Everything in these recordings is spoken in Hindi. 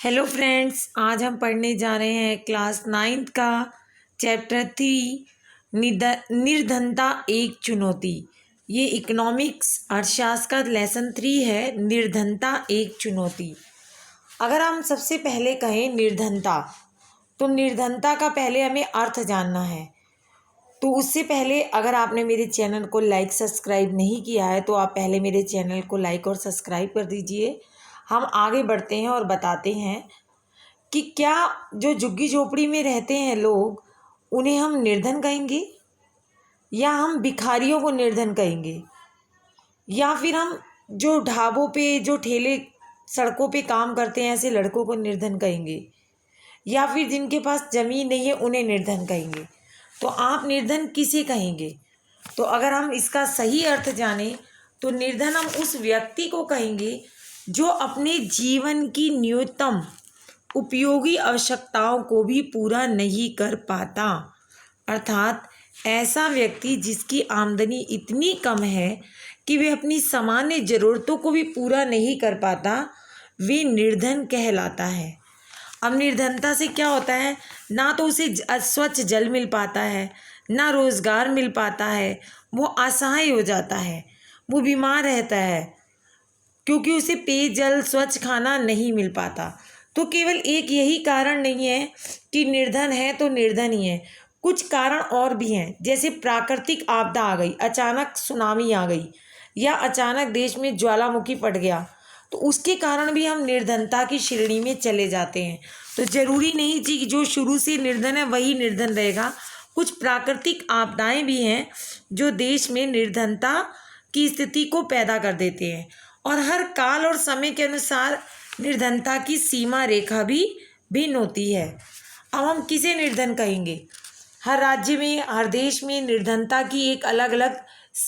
हेलो फ्रेंड्स, आज हम पढ़ने जा रहे हैं क्लास 9th का चैप्टर 3 निर्धनता एक चुनौती। ये इकोनॉमिक्स अर्थशास्त्र का लेसन 3 है, निर्धनता एक चुनौती। अगर हम सबसे पहले कहें निर्धनता, तो निर्धनता का पहले हमें अर्थ जानना है। तो उससे पहले अगर आपने मेरे चैनल को लाइक सब्सक्राइब नहीं किया है तो आप पहले मेरे चैनल को लाइक और सब्सक्राइब कर दीजिए। हम आगे बढ़ते हैं और बताते हैं कि क्या जो झुग्गी झोपड़ी में रहते हैं लोग, उन्हें हम निर्धन कहेंगे या हम भिखारियों को निर्धन कहेंगे, या फिर हम जो ढाबों पे जो ठेले सड़कों पे काम करते हैं ऐसे लड़कों को निर्धन कहेंगे, या फिर जिनके पास ज़मीन नहीं है उन्हें निर्धन कहेंगे। तो आप निर्धन किसे कहेंगे? तो अगर हम इसका सही अर्थ जानें तो निर्धन हम उस व्यक्ति को कहेंगे जो अपने जीवन की न्यूनतम उपयोगी आवश्यकताओं को भी पूरा नहीं कर पाता। अर्थात ऐसा व्यक्ति जिसकी आमदनी इतनी कम है कि वह अपनी सामान्य ज़रूरतों को भी पूरा नहीं कर पाता, वे निर्धन कहलाता है। अब निर्धनता से क्या होता है, ना तो उसे स्वच्छ जल मिल पाता है, ना रोज़गार मिल पाता है, वो असहाय हो जाता है, वो बीमार रहता है क्योंकि उसे पेयजल स्वच्छ खाना नहीं मिल पाता। तो केवल एक यही कारण नहीं है कि निर्धन है तो निर्धन ही है, कुछ कारण और भी हैं। जैसे प्राकृतिक आपदा आ गई, अचानक सुनामी आ गई, या अचानक देश में ज्वालामुखी फट गया, तो उसके कारण भी हम निर्धनता की श्रेणी में चले जाते हैं। तो ज़रूरी नहीं कि जो शुरू से निर्धन है वही निर्धन रहेगा। कुछ प्राकृतिक आपदाएं भी हैं जो देश में निर्धनता की स्थिति को पैदा कर देते हैं, और हर काल और समय के अनुसार निर्धनता की सीमा रेखा भी भिन्न होती है। अब हम किसे निर्धन कहेंगे? हर राज्य में, हर देश में निर्धनता की एक अलग अलग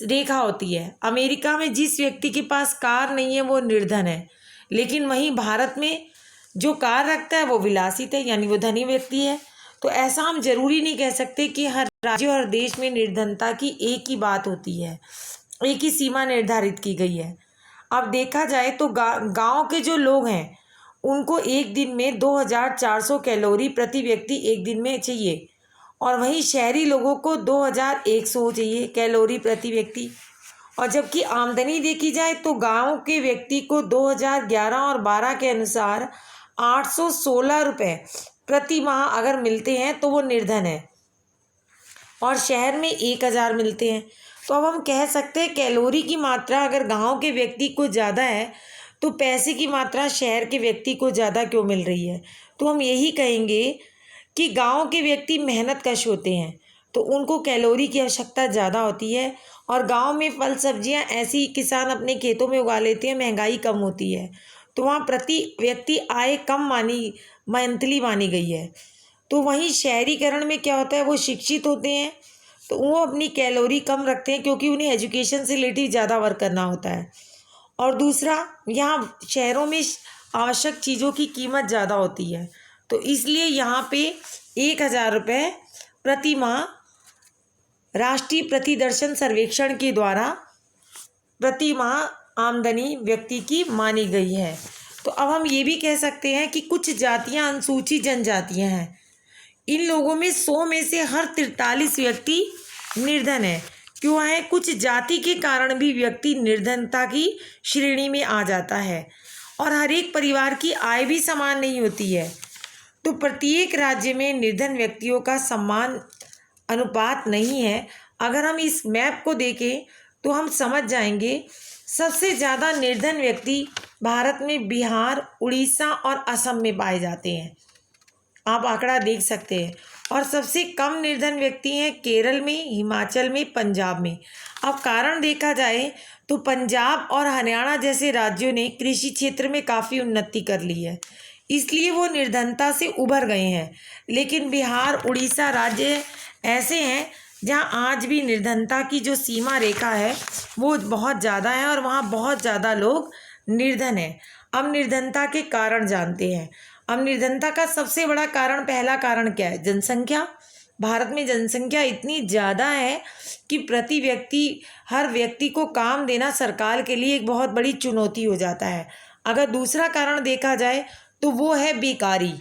रेखा होती है। अमेरिका में जिस व्यक्ति के पास कार नहीं है वो निर्धन है, लेकिन वहीं भारत में जो कार रखता है वो विलासित है, यानी वो धनी व्यक्ति है। तो ऐसा हम जरूरी नहीं कह सकते कि हर राज्य और देश में निर्धनता की एक ही बात होती है, एक ही सीमा निर्धारित की गई है। अब देखा जाए तो गांव के जो लोग हैं उनको एक दिन में 2400 कैलोरी प्रति व्यक्ति एक दिन में चाहिए, और वहीं शहरी लोगों को 2100 चाहिए कैलोरी प्रति व्यक्ति। और जबकि आमदनी देखी जाए तो गांव के व्यक्ति को 2011 और 12 के अनुसार 816 रुपये प्रति माह अगर मिलते हैं तो वो निर्धन है, और शहर में 1000 मिलते हैं। तो अब हम कह सकते हैं कैलोरी की मात्रा अगर गांव के व्यक्ति को ज़्यादा है तो पैसे की मात्रा शहर के व्यक्ति को ज़्यादा क्यों मिल रही है? तो हम यही कहेंगे कि गांव के व्यक्ति मेहनत कश होते हैं तो उनको कैलोरी की आवश्यकता ज़्यादा होती है, और गांव में फल सब्जियां ऐसी किसान अपने खेतों में उगा लेते हैं, महंगाई कम होती है, तो वहाँ प्रति व्यक्ति आय कम मंथली मानी गई है। तो वहीं शहरीकरण में क्या होता है, वो शिक्षित होते हैं तो वो अपनी कैलोरी कम रखते हैं क्योंकि उन्हें एजुकेशन से रिलेटेड ज़्यादा वर्क करना होता है। और दूसरा, यहाँ शहरों में आवश्यक चीज़ों की कीमत ज़्यादा होती है, तो इसलिए यहाँ पे 1000 रुपये प्रति माह राष्ट्रीय प्रतिदर्शन सर्वेक्षण के द्वारा प्रति माह आमदनी व्यक्ति की मानी गई है। तो अब हम ये भी कह सकते हैं कि कुछ जातियाँ अनुसूचित जनजातियाँ हैं, इन लोगों में 100 में से हर 43 व्यक्ति निर्धन है। क्यों है? कुछ जाति के कारण भी व्यक्ति निर्धनता की श्रेणी में आ जाता है, और हर एक परिवार की आय भी समान नहीं होती है। तो प्रत्येक राज्य में निर्धन व्यक्तियों का समान अनुपात नहीं है। अगर हम इस मैप को देखें तो हम समझ जाएंगे सबसे ज़्यादा निर्धन व्यक्ति भारत में बिहार, उड़ीसा और असम में पाए जाते हैं। आप आंकड़ा देख सकते हैं। और सबसे कम निर्धन व्यक्ति हैं केरल में, हिमाचल में, पंजाब में। अब कारण देखा जाए तो पंजाब और हरियाणा जैसे राज्यों ने कृषि क्षेत्र में काफ़ी उन्नति कर ली है, इसलिए वो निर्धनता से उभर गए हैं। लेकिन बिहार, उड़ीसा राज्य ऐसे हैं जहां आज भी निर्धनता की जो सीमा रेखा है वो बहुत ज़्यादा है, और वहाँ बहुत ज़्यादा लोग निर्धन हैं। अब निर्धनता के कारण जानते हैं। अब निर्धनता का सबसे बड़ा कारण, पहला कारण क्या है? जनसंख्या। भारत में जनसंख्या इतनी ज़्यादा है कि प्रति व्यक्ति, हर व्यक्ति को काम देना सरकार के लिए एक बहुत बड़ी चुनौती हो जाता है। अगर दूसरा कारण देखा जाए तो वो है बेकारी।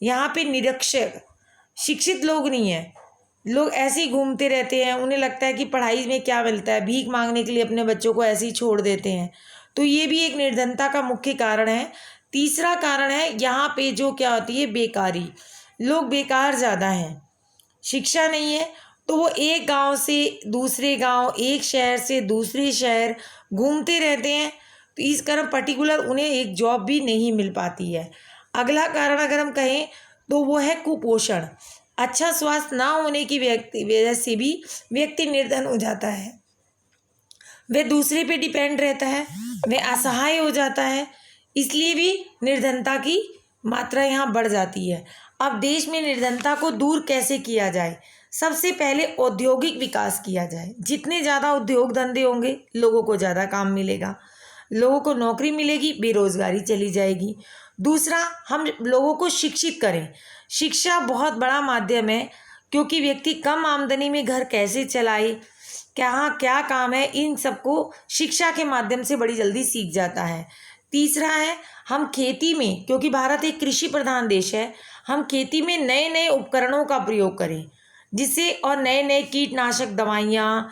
यहाँ पे निरक्षर शिक्षित लोग नहीं हैं, लोग ऐसे ही घूमते रहते हैं, उन्हें लगता है कि पढ़ाई में क्या मिलता है, भीख मांगने के लिए अपने बच्चों को ऐसे ही छोड़ देते हैं। तो ये भी एक निर्धनता का मुख्य कारण है। तीसरा कारण है यहाँ पे जो क्या होती है, बेकारी। लोग बेकार ज़्यादा हैं, शिक्षा नहीं है, तो वो एक गांव से दूसरे गांव, एक शहर से दूसरे शहर घूमते रहते हैं। तो इस कारण पर्टिकुलर उन्हें एक जॉब भी नहीं मिल पाती है। अगला कारण अगर हम कहें तो वो है कुपोषण। अच्छा स्वास्थ्य ना होने की वजह से भी व्यक्ति निर्धन हो जाता है, वह दूसरे पे डिपेंड रहता है, वह असहाय हो जाता है, इसलिए भी निर्धनता की मात्रा यहाँ बढ़ जाती है। अब देश में निर्धनता को दूर कैसे किया जाए? सबसे पहले औद्योगिक विकास किया जाए। जितने ज़्यादा उद्योग धंधे होंगे, लोगों को ज़्यादा काम मिलेगा, लोगों को नौकरी मिलेगी, बेरोजगारी चली जाएगी। दूसरा, हम लोगों को शिक्षित करें। शिक्षा बहुत बड़ा माध्यम है, क्योंकि व्यक्ति कम आमदनी में घर कैसे चलाए, कहाँ क्या काम है, इन सबको शिक्षा के माध्यम से बड़ी जल्दी सीख जाता है। तीसरा है, हम खेती में, क्योंकि भारत एक कृषि प्रधान देश है, हम खेती में नए नए उपकरणों का प्रयोग करें, जिससे और नए नए कीटनाशक दवाइयाँ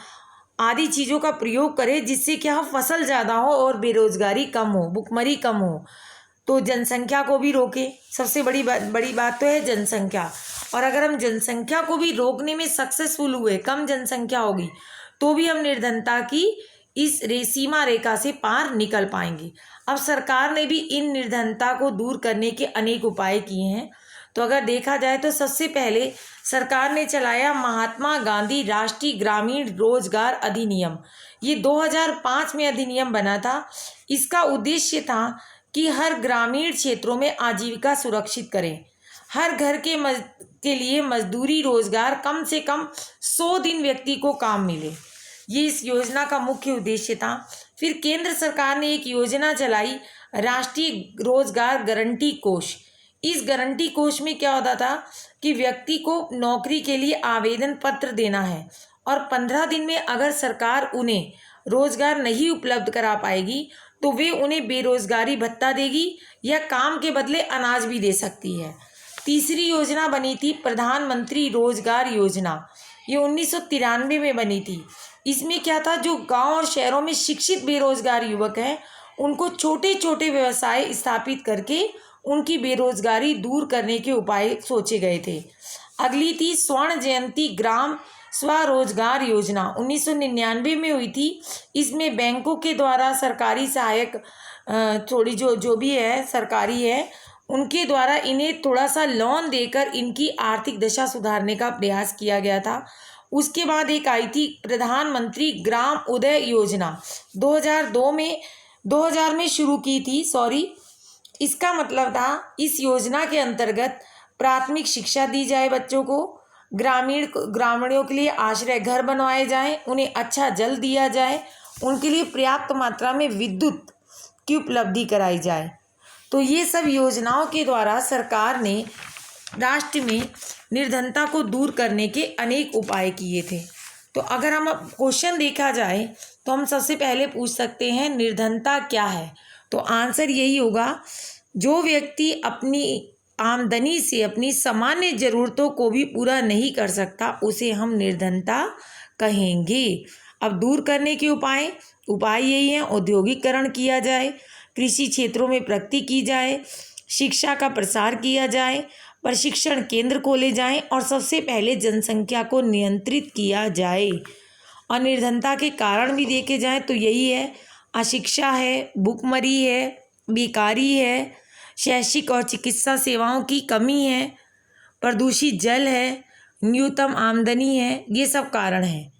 आदि चीज़ों का प्रयोग करें, जिससे क्या हो, फसल ज़्यादा हो और बेरोजगारी कम हो, भुखमरी कम हो। तो जनसंख्या को भी रोके। सबसे बड़ी बात तो है जनसंख्या। और अगर हम जनसंख्या को भी रोकने में सक्सेसफुल हुए, कम जनसंख्या होगी, तो भी हम निर्धनता की इस सीमा रेखा से पार निकल पाएंगे। अब सरकार ने भी इन निर्धनता को दूर करने के अनेक उपाय किए हैं। तो अगर देखा जाए तो सबसे पहले सरकार ने चलाया महात्मा गांधी राष्ट्रीय ग्रामीण रोजगार अधिनियम। ये 2005 में अधिनियम बना था। इसका उद्देश्य था कि हर ग्रामीण क्षेत्रों में आजीविका सुरक्षित करें, हर घर के लिए मजदूरी रोजगार, कम से कम 100 दिन व्यक्ति को काम मिले। ये इस योजना का मुख्य उद्देश्य था। फिर केंद्र सरकार ने एक योजना चलाई, राष्ट्रीय रोजगार गारंटी कोष। इस गारंटी कोष में क्या होता था कि व्यक्ति को नौकरी के लिए आवेदन पत्र देना है, और 15 दिन में अगर सरकार उन्हें रोजगार नहीं उपलब्ध करा पाएगी तो वे उन्हें बेरोजगारी भत्ता देगी या काम के बदले अनाज भी दे सकती है। तीसरी योजना बनी थी प्रधानमंत्री रोजगार योजना। ये 1993 में बनी थी। इसमें क्या था, जो गांव और शहरों में शिक्षित बेरोजगार युवक हैं, उनको छोटे छोटे व्यवसाय स्थापित करके उनकी बेरोजगारी दूर करने के उपाय सोचे गए थे। अगली थी स्वर्ण जयंती ग्राम स्वरोजगार योजना, 1999 में हुई थी। इसमें बैंकों के द्वारा सरकारी सहायक थोड़ी जो भी है सरकारी है, उनके द्वारा इन्हें थोड़ा सा लोन देकर इनकी आर्थिक दशा सुधारने का प्रयास किया गया था। उसके बाद एक आई थी प्रधानमंत्री ग्राम उदय योजना, 2000 में शुरू की थी। इसका मतलब था, इस योजना के अंतर्गत प्राथमिक शिक्षा दी जाए बच्चों को, ग्रामीणों के लिए आश्रय घर बनवाए जाएं, उन्हें अच्छा जल दिया जाए, उनके लिए पर्याप्त मात्रा में विद्युत की उपलब्धि कराई जाए। तो ये सब योजनाओं के द्वारा सरकार ने राष्ट्र में निर्धनता को दूर करने के अनेक उपाय किए थे। तो अगर हम क्वेश्चन देखा जाए तो हम सबसे पहले पूछ सकते हैं, निर्धनता क्या है? तो आंसर यही होगा, जो व्यक्ति अपनी आमदनी से अपनी सामान्य ज़रूरतों को भी पूरा नहीं कर सकता, उसे हम निर्धनता कहेंगे। अब दूर करने के उपाय यही हैं, औद्योगिकरण किया जाए, कृषि क्षेत्रों में प्रगति की जाए, शिक्षा का प्रसार किया जाए, प्रशिक्षण केंद्र खोले जाएं, और सबसे पहले जनसंख्या को नियंत्रित किया जाए। और निर्धनता के कारण भी देखे जाएं तो यही है, अशिक्षा है, भुखमरी है, बेकारी है, शैक्षिक और चिकित्सा सेवाओं की कमी है, प्रदूषित जल है, न्यूनतम आमदनी है, ये सब कारण हैं।